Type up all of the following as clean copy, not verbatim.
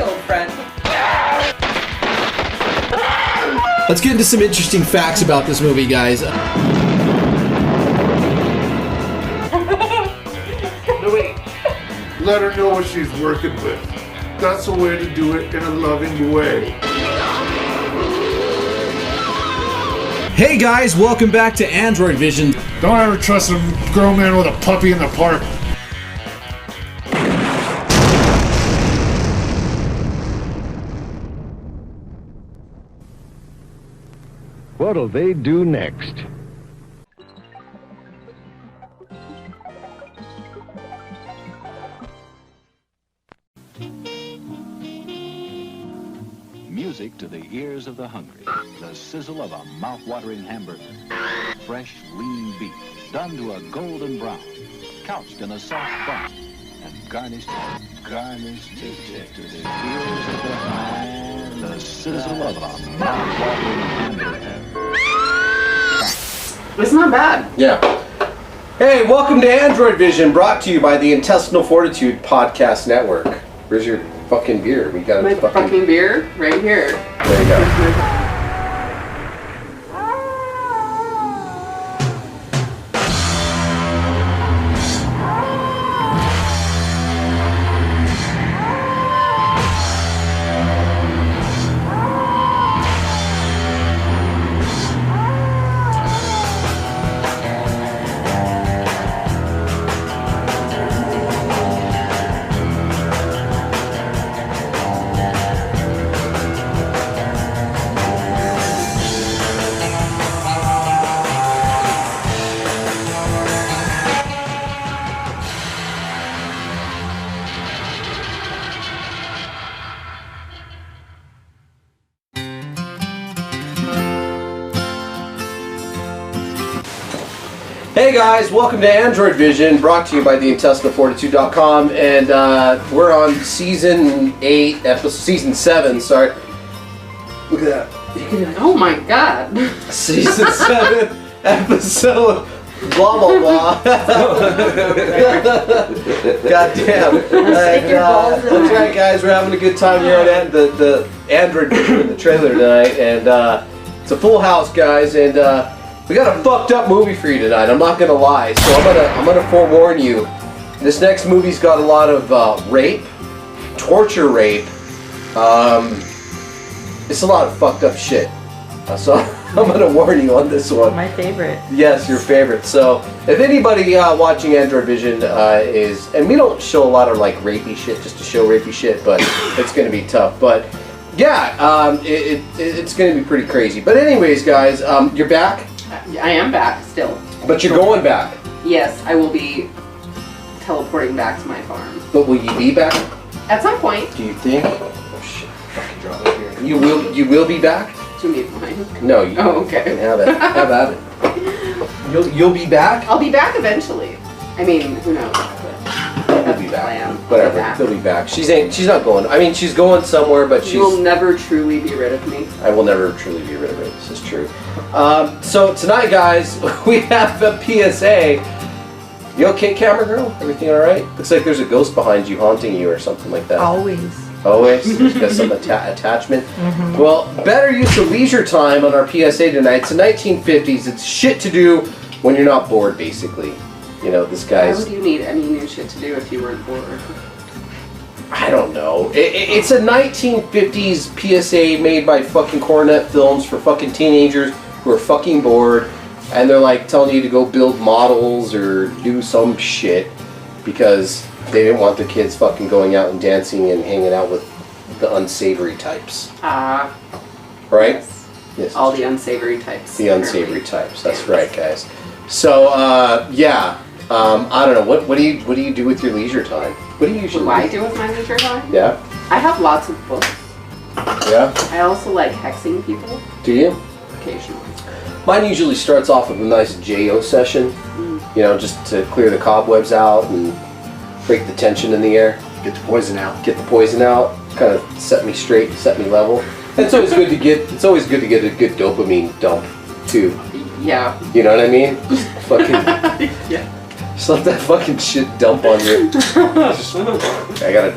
old friend. Let's get into some interesting facts about this movie, guys. No, wait. Let her know what she's working with. That's the way to do it in a loving way. Hey guys, welcome back to Androidvision. Don't ever trust a grown man with a puppy in the park. What'll they do next? Music to the ears of the hungry. The sizzle of a mouth-watering hamburger. Fresh, lean beef, done to a golden brown. Couched in a soft bun. And garnished to the ears of the hungry. The sizzle of a mouth-watering hamburger. It's not bad. Yeah. Hey, welcome to Androidvision, brought to you by the Intestinal Fortitude Podcast Network. Where's your fucking beer? We got My fucking beer right here. There you go. Hey guys, welcome to Androidvision, brought to you by the intestinalfortitude.com, and we're on season 7, sorry. Look at that. Oh my god. Season 7, episode blah blah blah. God damn. That's right guys, we're having a good time here on the Androidvision, the trailer tonight, and it's a full house guys, and we got a fucked up movie for you tonight, I'm not gonna lie, so I'm gonna forewarn you. This next movie's got a lot of rape, torture rape, it's a lot of fucked up shit. So I'm gonna warn you on this one. My favorite. Yes, your favorite. So if anybody watching Androidvision is, and we don't show a lot of like rapey shit just to show rapey shit, but it's gonna be tough. But yeah, it's gonna be pretty crazy. But anyways guys, you're back? I am back still. But you're going back. Yes, I will be teleporting back to my farm. But will you be back? At some point. Do you think? Oh shit! Fucking drop it here. You will be back? To me, mine. No. You okay. can have it. Have at it. You'll be back? I'll be back eventually. I mean, who knows? You'll be back. Whatever. She'll be back. She's not going. I mean, she's going somewhere, but You will never truly be rid of me. I will never truly be rid of her. This is true. So tonight, guys, we have a PSA. You okay, camera girl? Everything all right? Looks like there's a ghost behind you haunting you or something like that. Always. Always? There's got some attachment? Mm-hmm. Well, better use of leisure time on our PSA tonight. It's the 1950s. It's shit to do when you're not bored, basically. You know, this guy's... Why would you need any new shit to do if you weren't bored? I don't know. It's a 1950s PSA made by fucking Cornet Films for fucking teenagers who are fucking bored, and they're like telling you to go build models or do some shit because they didn't want their kids fucking going out and dancing and hanging out with the unsavory types. Right? Yes. Yes. All the unsavory types. The unsavory types. That's right, guys. So yeah. I don't know. What do you do with your leisure time? What do you usually What do I do with my leisure time? Yeah. I have lots of books. Yeah. I also like hexing people. Do you? Occasionally. Mine usually starts off with a nice JO session. You know, just to clear the cobwebs out and break the tension in the air. Get the poison out. Get the poison out. Kind of set me straight, set me level. It's always good to get. It's always good to get a good dopamine dump too. Yeah. You know what I mean? Just fucking. Yeah. Just let that fucking shit dump on you. I gotta.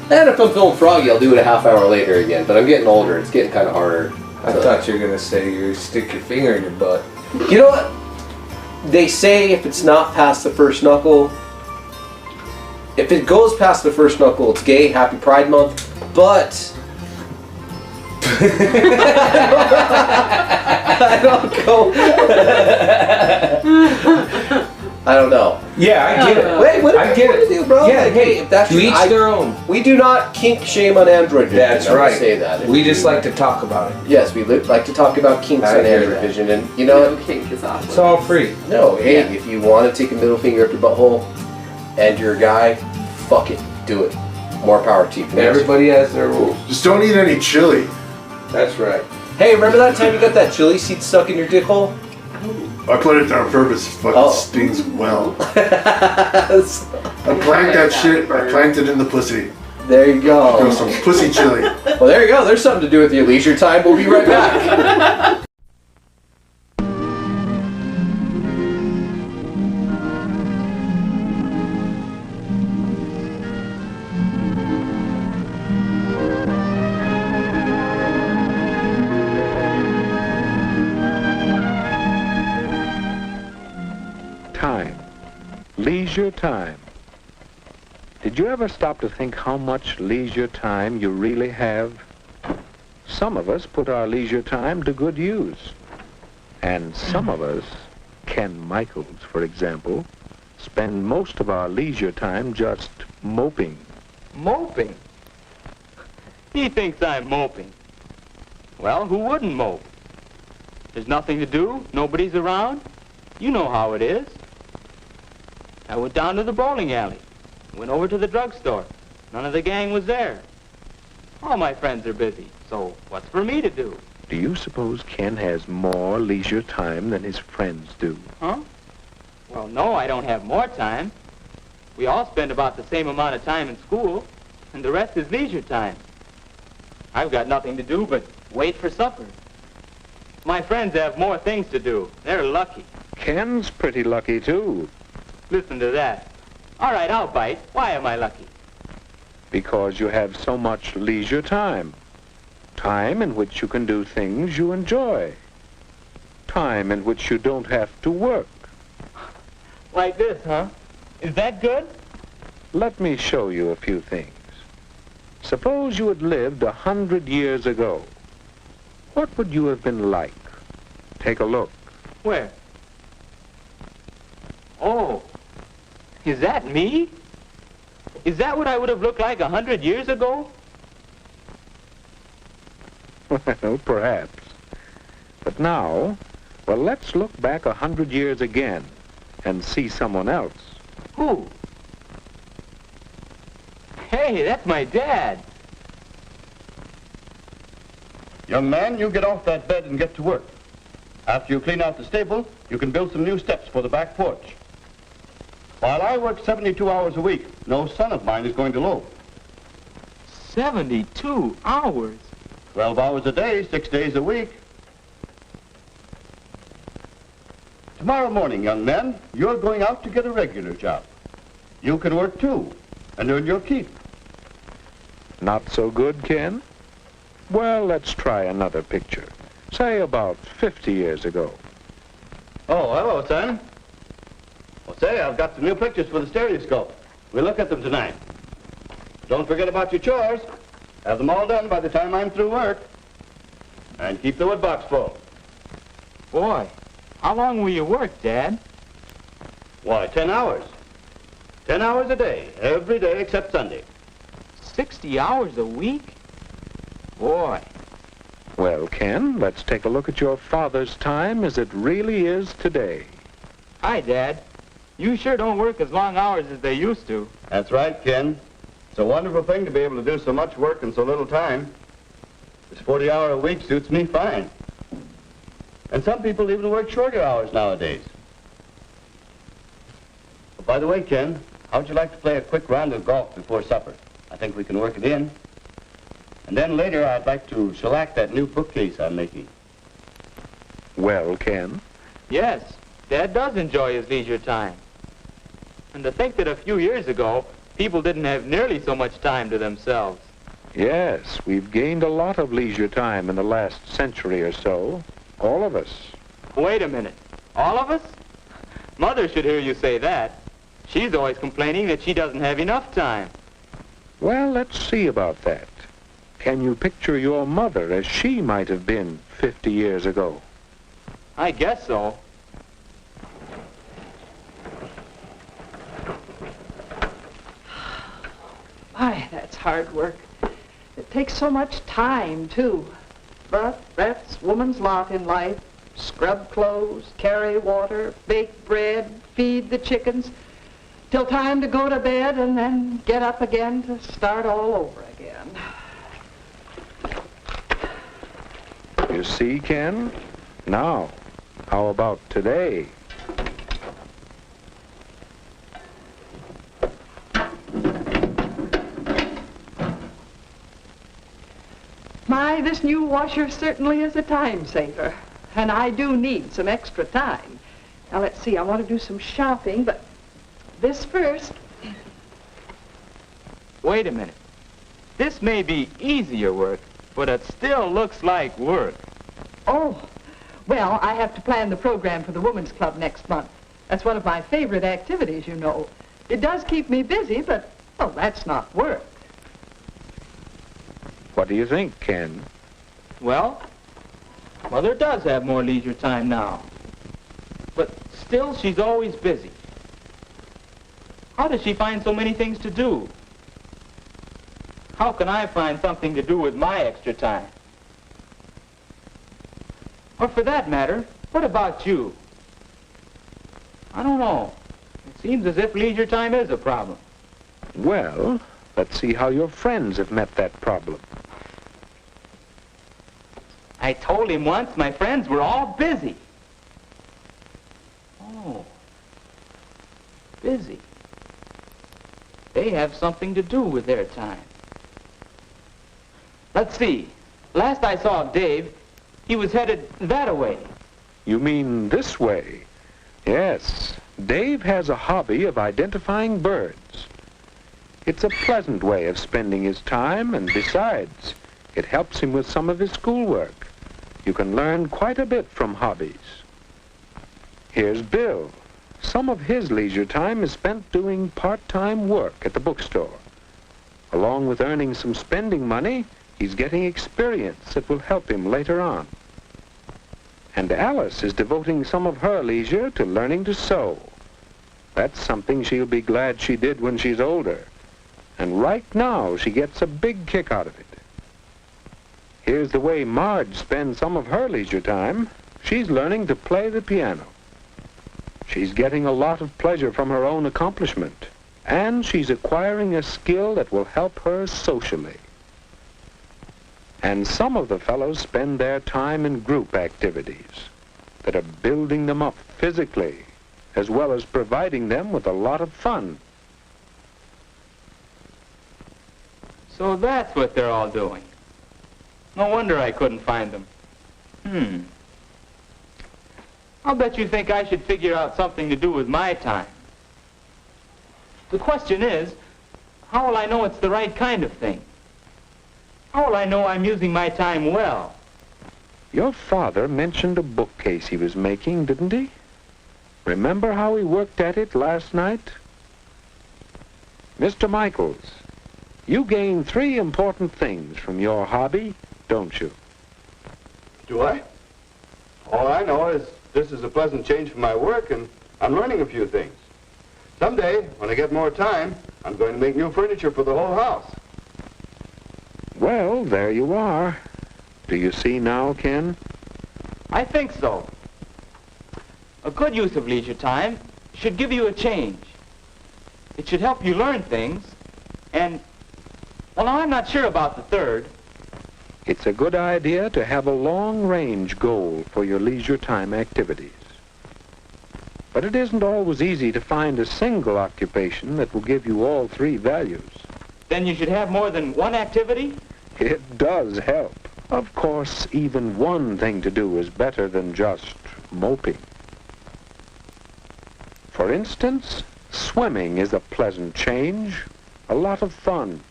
And if I'm feeling froggy, I'll do it a half hour later again. But I'm getting older. It's getting kind of harder. I thought you were gonna say you stick your finger in your butt. You know what? They say if it's not past the first knuckle, if it goes past the first knuckle, it's gay. Happy Pride Month. But I don't go. I don't know. Yeah, I get it. Wait, what I get it, do, bro? Yeah, Like, hey, if that's to each their own. We do not kink shame on Androidvision. That's I would right. Say that. We just like to talk about it. Yes, we like to talk about kinks I on hear Androidvision, and you know, No kink is off. It's all free. no, hey, Yeah. if you want to take a middle finger up your butthole, and you're a guy, fuck it, do it. More power to you. Everybody has their rules. Just don't eat any chili. That's right. Hey, remember that time you got that chili seed stuck in your dick hole? I put it there on purpose. It fucking Oh. stings well. Yes. I planked that shit. I planked it in the pussy. There you There go. was some pussy chili. Well, there you go. There's something to do with your leisure time. We'll be right back. Time. Leisure time. Did you ever stop to think how much leisure time you really have? Some of us put our leisure time to good use. And some of us, Ken Michaels, for example, spend most of our leisure time just moping. Moping? He thinks I'm moping. Well, who wouldn't mope? There's nothing to do, nobody's around. You know how it is. I went down to the bowling alley, went over to the drugstore. None of the gang was there. All my friends are busy, so what's for me to do? Do you suppose Ken has more leisure time than his friends do? Huh? Well, no, I don't have more time. We all spend about the same amount of time in school, and the rest is leisure time. I've got nothing to do but wait for supper. My friends have more things to do. They're lucky. Ken's pretty lucky, too, Listen to that. All right, I'll bite. Why am I lucky? because you have so much leisure time. Time in which you can do things you enjoy. Time in which you don't have to work. Like this, huh? Is that good? Let me show you a few things. Suppose you had lived 100 years ago. What would you have been like? Take a look. Where? Oh, is that me? Is that what I would have looked like 100 years ago? Well, perhaps. But now, well, let's look back 100 years again and see someone else. Who? Hey, that's my dad. Young man, you get off that bed and get to work. After you clean out the stable, you can build some new steps for the back porch. While I work 72 hours a week, no son of mine is going to loaf. 72 hours? 12 hours a day, 6 days a week. Tomorrow morning, young man, you're going out to get a regular job. You can work too, and earn your keep. Not so good, Ken? Well, let's try another picture. Say about 50 years ago. Oh, hello, son. Well, say, I've got some new pictures for the stereoscope. We'll look at them tonight. Don't forget about your chores. Have them all done by the time I'm through work. And keep the wood box full. Boy, how long will you work, Dad? Why, 10 hours. 10 hours a day, every day except Sunday. 60 hours a week? Boy. Well, Ken, let's take a look at your father's time as it really is today. Hi, Dad. You sure don't work as long hours as they used to. That's right, Ken. It's a wonderful thing to be able to do so much work in so little time. This 40-hour a week suits me fine. And some people even work shorter hours nowadays. But by the way, Ken, how'd you like to play a quick round of golf before supper? I think we can work it in. And then later, I'd like to shellac that new bookcase I'm making. Well, Ken? Yes, Dad does enjoy his leisure time. And to think that a few years ago, people didn't have nearly so much time to themselves. Yes, we've gained a lot of leisure time in the last century or so. All of us. Wait a minute. All of us? Mother should hear you say that. She's always complaining that she doesn't have enough time. Well, let's see about that. Can you picture your mother as she might have been 50 years ago? I guess so. My, that's hard work. It takes so much time, too. But that's woman's lot in life. Scrub clothes, carry water, bake bread, feed the chickens, till time to go to bed and then get up again to start all over again. You see, Ken? Now, how about today? My, this new washer certainly is a time saver. And I do need some extra time. Now, let's see, I want to do some shopping, but this first. Wait a minute. This may be easier work, but it still looks like work. Oh, well, I have to plan the program for the Women's Club next month. That's one of my favorite activities, you know. It does keep me busy, but, well, that's not work. What do you think, Ken? Well, Mother does have more leisure time now. But still, she's always busy. How does she find so many things to do? How can I find something to do with my extra time? Or for that matter, what about you? I don't know. It seems as if leisure time is a problem. Well, let's see how your friends have met that problem. I told him once my friends were all busy. Oh, busy. They have something to do with their time. Let's see. Last I saw of Dave, he was headed that-a-way. You mean this way? Yes. Dave has a hobby of identifying birds. It's a pleasant way of spending his time, and besides, it helps him with some of his schoolwork. You can learn quite a bit from hobbies. Here's Bill. Some of his leisure time is spent doing part-time work at the bookstore. Along with earning some spending money, he's getting experience that will help him later on. And Alice is devoting some of her leisure to learning to sew. That's something she'll be glad she did when she's older. And right now, she gets a big kick out of it. Here's the way Marge spends some of her leisure time. She's learning to play the piano. She's getting a lot of pleasure from her own accomplishment, and she's acquiring a skill that will help her socially. And some of the fellows spend their time in group activities that are building them up physically, as well as providing them with a lot of fun. So that's what they're all doing. No wonder I couldn't find them. I'll bet you think I should figure out something to do with my time. The question is, how will I know it's the right kind of thing? How will I know I'm using my time well? Your father mentioned a bookcase he was making, didn't he? Remember how he worked at it last night? Mr. Michaels, you gain 3 important things from your hobby, don't you? Do I? All I know is this is a pleasant change from my work, and I'm learning a few things. Someday, when I get more time, I'm going to make new furniture for the whole house. Well, there you are. Do you see now, Ken? I think so. A good use of leisure time should give you a change. It should help you learn things, and, well, now I'm not sure about the third. It's a good idea to have a long-range goal for your leisure time activities. But it isn't always easy to find a single occupation that will give you all 3 values. Then you should have more than one activity? It does help. Of course, even one thing to do is better than just moping. For instance, Swimming is a pleasant change, a lot of fun,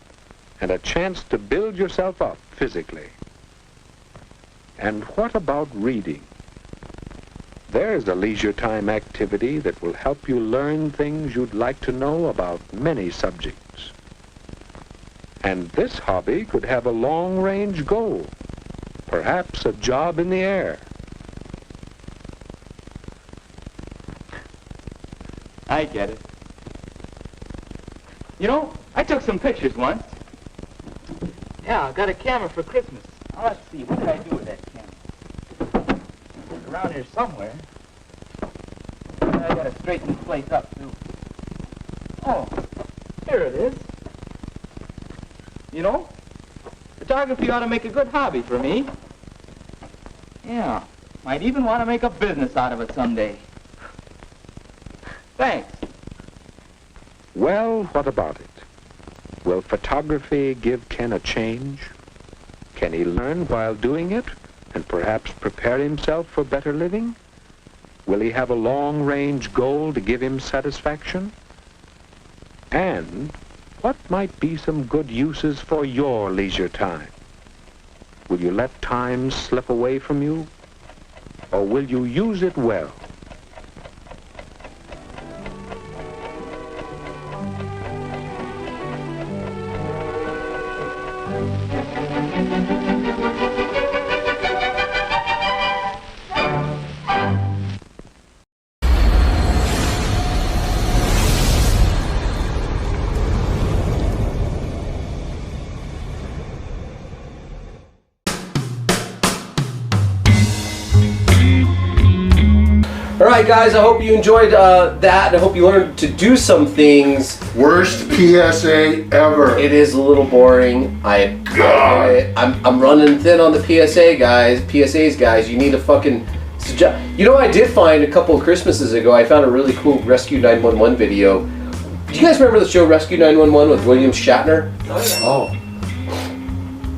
and a chance to build yourself up physically. And what about reading? There's a leisure time activity that will help you learn things you'd like to know about many subjects. And this hobby could have a long-range goal, perhaps a job in the air. I get it. You know, I took some pictures once. Yeah, I got a camera for Christmas. Now, let's see, what did I do with that camera? It's around here somewhere. I gotta straighten this place up, too. Oh, here it is. You know, photography ought to make a good hobby for me. Yeah, might even want to make a business out of it someday. Thanks. Well, what about it? Will photography give Ken a change? Can he learn while doing it and perhaps prepare himself for better living? Will he have a long-range goal to give him satisfaction? And what might be some good uses for your leisure time? Will you let time slip away from you? Or will you use it well? Alright guys, I hope you enjoyed that. I hope you learned to do some things. Worst PSA ever. It is a little boring. I'm running thin on the PSAs, guys. You need to fucking suggest. You know, I did find a couple of Christmases ago, I found a really cool Rescue 911 video. Do you guys remember the show Rescue 911 with William Shatner? Oh.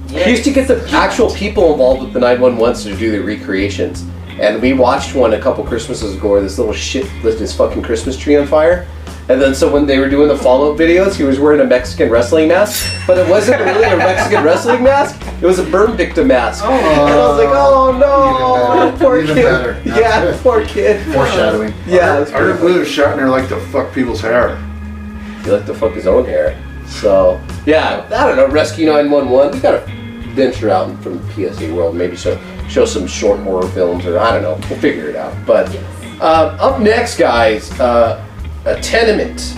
He used to get the actual people involved with the 911s to do the recreations. And we watched one a couple Christmases ago where this little shit lit his fucking Christmas tree on fire. And then so when they were doing the follow-up videos, he was wearing a Mexican wrestling mask. But it wasn't really a Mexican wrestling mask. It was a burn victim mask. And I was like, oh no, poor Even kid. better. Yeah, poor kid. Foreshadowing. Yeah, it was I heard perfect. William Shatner liked to fuck people's hair. He liked to fuck his own hair. So, yeah, I don't know, Rescue 911. We gotta venture out from the PSA world, maybe show some short horror films, or I don't know, we'll figure it out. But up next, guys, a Tenement.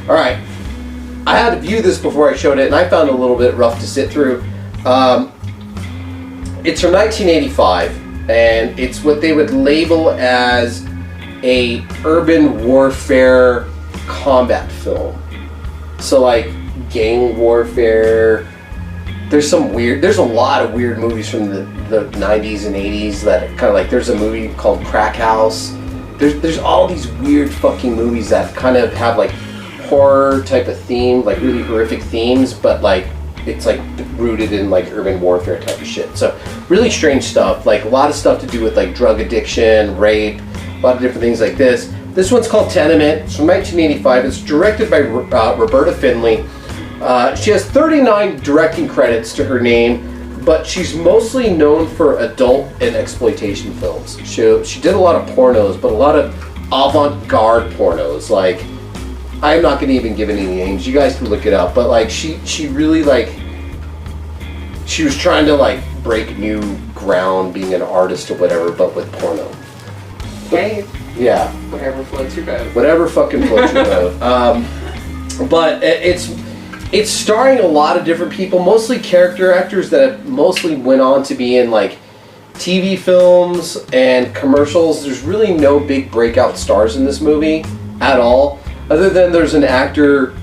All right, I had to view this before I showed it, and I found it a little bit rough to sit through. It's from 1985, and it's what they would label as a urban warfare combat film. So like gang warfare. There's a lot of weird movies from the 90s and 80s that kind of like, there's a movie called Crack House. There's all these weird fucking movies that kind of have like horror type of theme, like really horrific themes, but like it's like rooted in like urban warfare type of shit. So really strange stuff, like a lot of stuff to do with like drug addiction, rape, a lot of different things like this. This one's called Tenement. It's from 1985. It's directed by Roberta Findlay. She has 39 directing credits to her name, but she's mostly known for adult and exploitation films. She did a lot of pornos, but a lot of avant-garde pornos. Like, I'm not going to even give any names. You guys can look it up. But like, she really like, she was trying to like break new ground, being an artist or whatever, but with porno. Hey, Yeah. whatever floats your boat. Whatever fucking floats your boat. But it's starring a lot of different people, mostly character actors that mostly went on to be in like TV films and commercials. There's really no big breakout stars in this movie at all, other than there's an actor,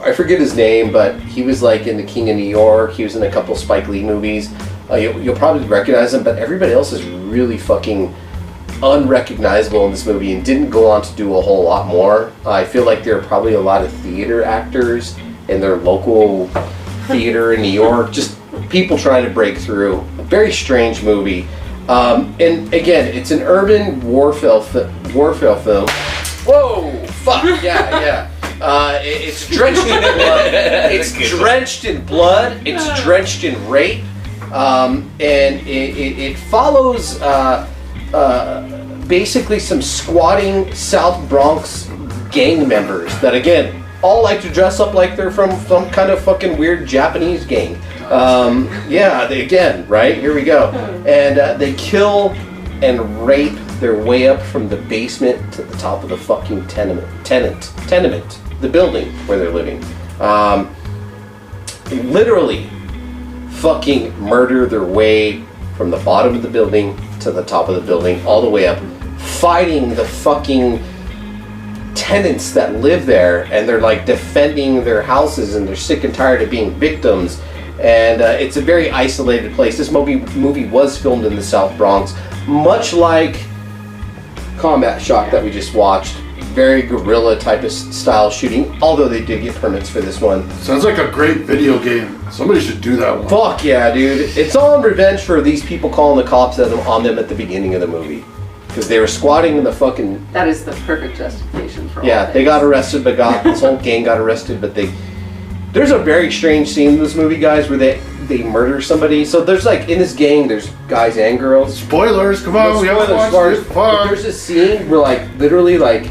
I forget his name, but he was like in The King of New York. He was in a couple Spike Lee movies. You'll probably recognize him, but everybody else is really fucking unrecognizable in this movie and didn't go on to do a whole lot more. I feel like there are probably a lot of theater actors in their local theater in New York, just people trying to break through. A very strange movie. And again, it's an urban warfare Warfare film. Whoa! Fuck! Yeah. It's drenched in blood. It's drenched in blood. It's drenched in rape. And it follows basically some squatting South Bronx gang members that, again, all like to dress up like they're from some kind of fucking weird Japanese gang. Again, right? Here we go. And they kill and rape their way up from the basement to the top of the fucking tenement, the building where they're living. Literally fucking murder their way from the bottom of the building to the top of the building, all the way up, fighting the fucking tenants that live there, and they're like defending their houses, and they're sick and tired of being victims. And it's a very isolated place. This movie was filmed in the South Bronx, much like Combat Shock that we just watched. Very guerrilla type of style shooting, although they did get permits for this one. Sounds like a great video game. Somebody should do that one. Fuck yeah, dude. It's all in revenge for these people calling the cops on them at the beginning of the movie. Because they were squatting in the fucking... That is the perfect justification for all Yeah, they got arrested, but this whole gang got arrested, but there's a very strange scene in this movie, guys, where they murder somebody. So there's like, in this gang, there's guys and girls. Spoilers, come on, we haven't watched it. But there's a scene where like, literally like,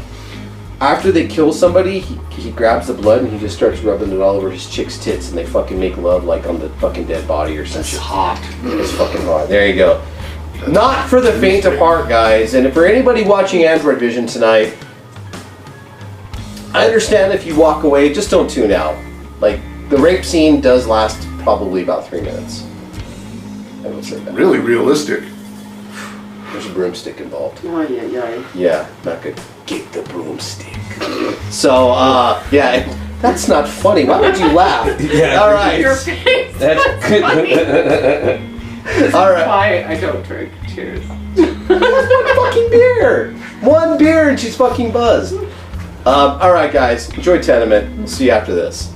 after they kill somebody, he grabs the blood and he just starts rubbing it all over his chick's tits, and they fucking make love like on the fucking dead body or something. It's hot. It's fucking hot. There you go. Not for the faint of heart, guys. And for anybody watching Androidvision tonight, I understand if you walk away, just don't tune out. Like, the rape scene does last probably about 3 minutes. I will say that. Really realistic. There's a broomstick involved. Oh, yeah. Yeah, not good. Get the broomstick. So, yeah, that's not funny. Why would you laugh? Yeah. All right. Your face. That's good. All right. Why I don't drink. Cheers. One fucking beer. One beer and she's fucking buzzed. All right, guys. Enjoy Tenement. We'll see you after this.